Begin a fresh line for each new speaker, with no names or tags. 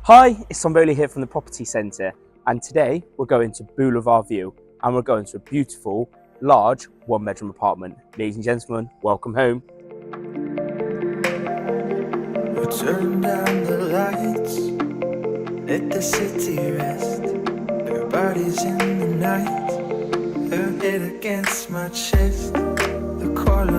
Hi, it's Tom Bowley here from the Property Centre, and today we're going to Boulevard View and we're going to a beautiful, large, one-bedroom apartment. Ladies and gentlemen, welcome home.
We'll turn down the lights, let the city rest. Everybody's in the night, her head against my chest. The call